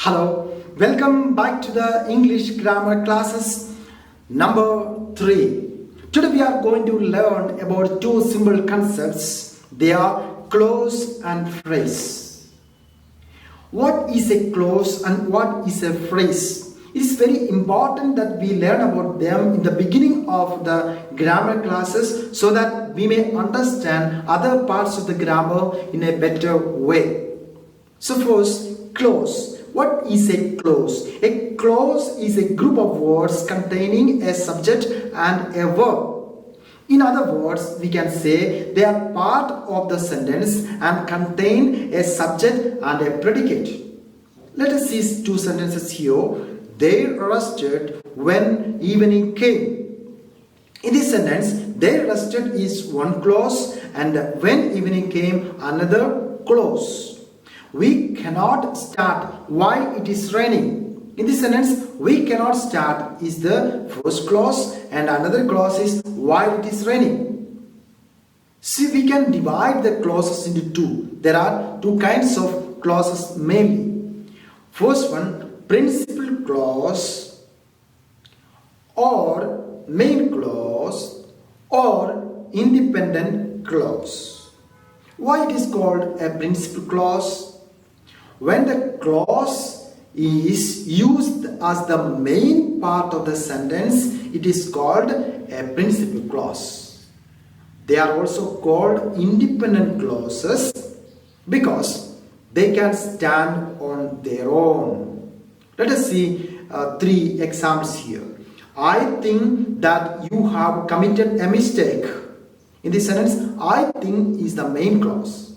Hello, welcome back to the English grammar classes number 3. Today we are going to learn about two simple concepts. They are clause and phrase. What is a clause and what is a phrase? It is very important that we learn about them in the beginning of the grammar classes so that we may understand other parts of the grammar in a better way. So first, clause. What is a clause? A clause is a group of words containing a subject and a verb. In other words, we can say they are part of the sentence and contain a subject and a predicate. Let us see two sentences here. They rested when evening came. In this sentence, they rested is one clause and when evening came another clause. We cannot start while it is raining. In this sentence, we cannot start is the first clause and another clause is while it is raining. See, we can divide the clauses into two. There are two kinds of clauses mainly. First one, principal clause or main clause or independent clause. Why it is called a principal clause? When the clause is used as the main part of the sentence, it is called a principal clause. They are also called independent clauses because they can stand on their own. Let us see three examples here. I think that you have committed a mistake. In this sentence, I think is the main clause.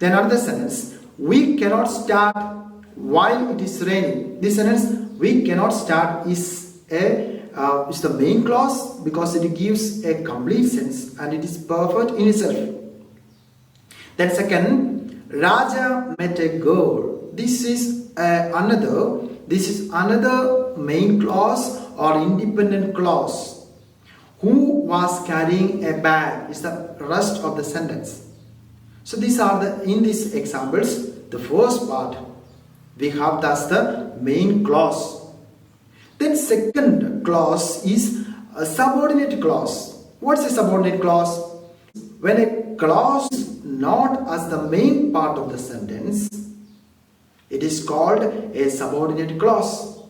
Then another sentence, we cannot start while it is raining. This sentence, we cannot start is the main clause because it gives a complete sense and it is perfect in itself. Then second, Raja met a girl. This is another main clause or independent clause. Who was carrying a bag is the rest of the sentence. So these are in these examples, the first part we have thus the main clause. Then second clause is a subordinate clause. What's a subordinate clause? When a clause is not as the main part of the sentence, it is called a subordinate clause.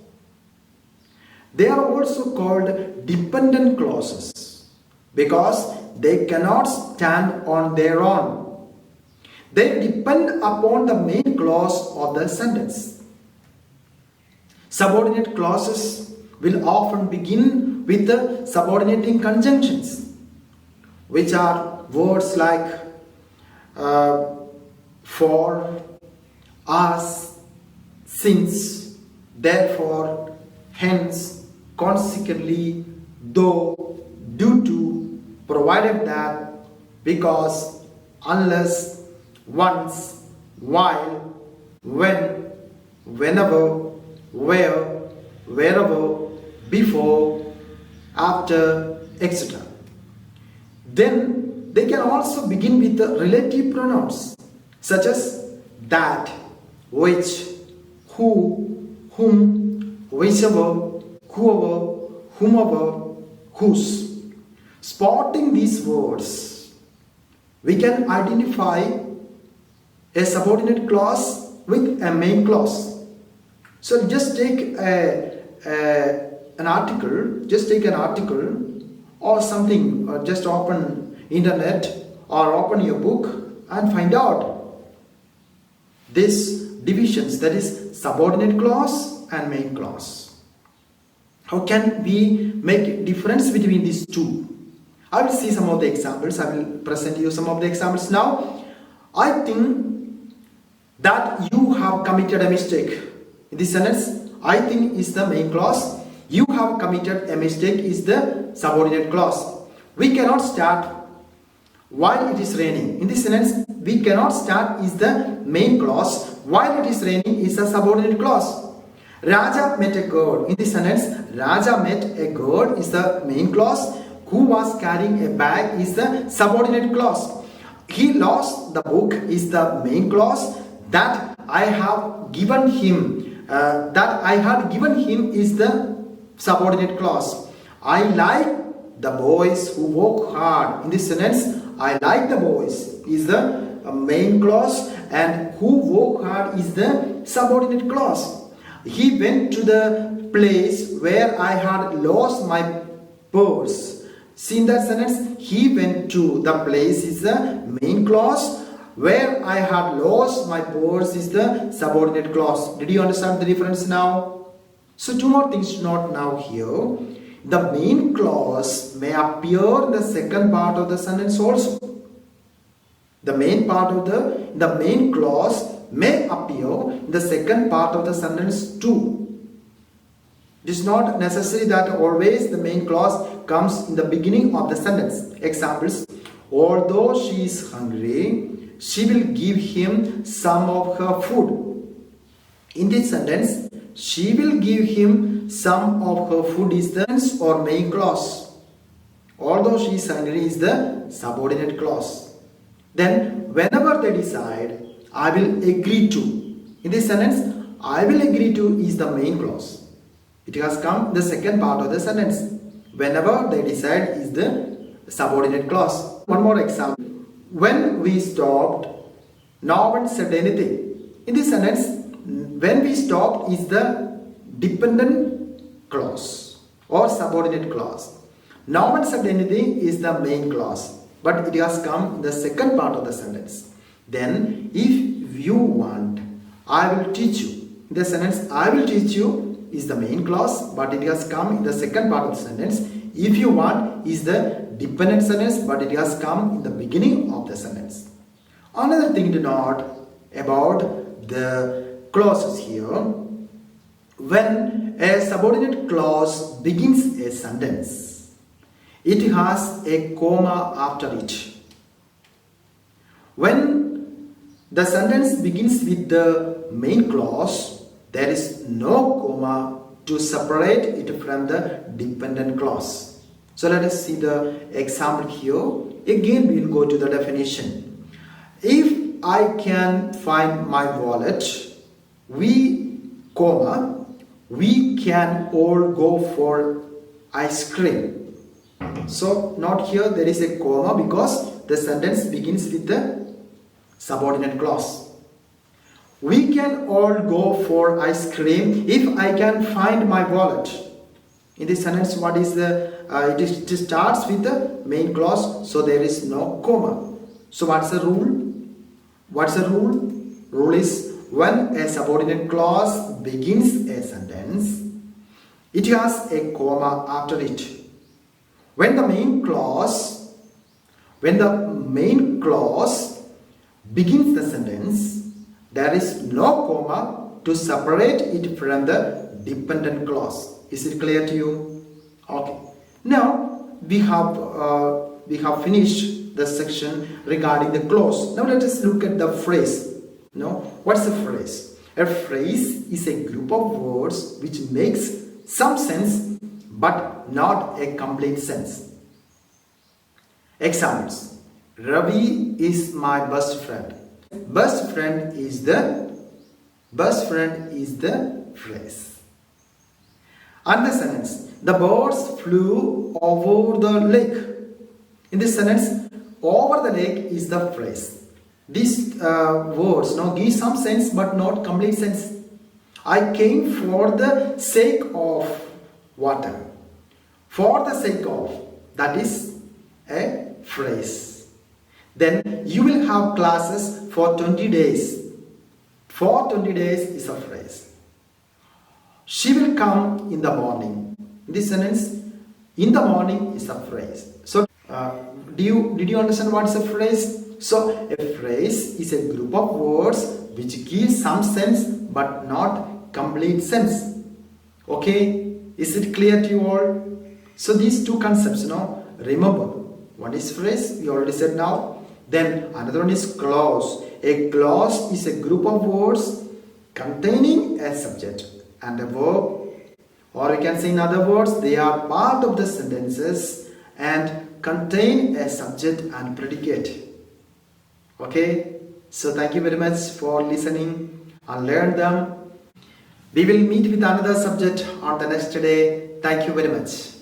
They are also called dependent clauses because they cannot stand on their own. They depend upon the main clause of the sentence. Subordinate clauses will often begin with the subordinating conjunctions, which are words like for, as, since, therefore, hence, consequently, though, due to, provided that, because, unless, once, while, when, whenever, where, wherever, before, after, etc. Then they can also begin with the relative pronouns such as that, which, who, whom, whichever, whoever, whomever, whose. Spotting these words, we can identify a subordinate clause with a main clause. So just take an article or something, or just open internet or open your book and find out these divisions, that is subordinate clause and main clause. How can we make a difference between these two? I will see some of the examples. I will present you some of the examples now. I think that you have committed a mistake. In this sentence, I think is the main clause. You have committed a mistake is the subordinate clause. We cannot start while it is raining. In this sentence, we cannot start is the main clause. While it is raining is a subordinate clause. Raja met a girl. In this sentence, Raja met a girl is the main clause. Who was carrying a bag is the subordinate clause. He lost the book is the main clause. That I have given him, that I had given him is the subordinate clause. I like the boys who work hard. In this sentence, I like the boys is the main clause, and who work hard is the subordinate clause. He went to the place where I had lost my purse. See in that sentence, he went to the place is the main clause, where I had lost my purse is the subordinate clause. Did you understand the difference now? So two more things to note now here. The main clause may appear in the second part of the sentence also. The main clause may appear in the second part of the sentence too. It is not necessary that always the main clause comes in the beginning of the sentence. Examples: although she is hungry, she will give him some of her food. In this sentence, she will give him some of her food is the or main clause. Although she is hungry is the subordinate clause. Then whenever they decide, I will agree to. In this sentence, I will agree to is the main clause. It has come in the second part of the sentence. Whenever they decide is the subordinate clause. One more example. When we stopped, no one said anything. In this sentence, when we stopped is the dependent clause or subordinate clause. No one said anything is the main clause, but it has come in the second part of the sentence. Then if you want, I will teach you. In the sentence, I will teach you is the main clause, but it has come in the second part of the sentence. If you want is the dependent sentence, but it has come in the beginning of the sentence. Another thing to note about the clauses here. When a subordinate clause begins a sentence, it has a comma after it. When the sentence begins with the main clause, there is no comma to separate it from the dependent clause. So let us see the example here. Again, we will go to the definition. If I can find my wallet, we can all go for ice cream. So not here there is a comma because the sentence begins with the subordinate clause. We can all go for ice cream if I can find my wallet. In this sentence, what is the it starts with the main clause, so there is no comma. So what's the rule? What's the rule? Rule is when a subordinate clause begins a sentence, it has a comma after it. When the main clause begins the sentence, there is no comma to separate it from the dependent clause. Is it clear to you? Okay. Now we have finished the section regarding the clause. Now let us look at the phrase. Now, what's a phrase? A phrase is a group of words which makes some sense but not a complete sense. Examples: Ravi is my best friend. Best friend is the phrase. And the sentence: the birds flew over the lake. In this sentence, over the lake is the phrase. These words now give some sense but not complete sense. I came for the sake of water. For the sake of, that is a phrase. Then you will have classes for 20 days. For 20 days is a phrase. She will come in the morning. In this sentence, in the morning is a phrase. So did you understand what is a phrase? So a phrase is a group of words which gives some sense but not complete sense. Okay, is it clear to you all? So these two concepts, remember, one is phrase, we already said now. Then another one is clause. A clause is a group of words containing a subject and a verb, or we can say in other words, they are part of the sentences and contain a subject and predicate. Okay, so thank you very much for listening. and learn them. We will meet with another subject on the next day. Thank you very much.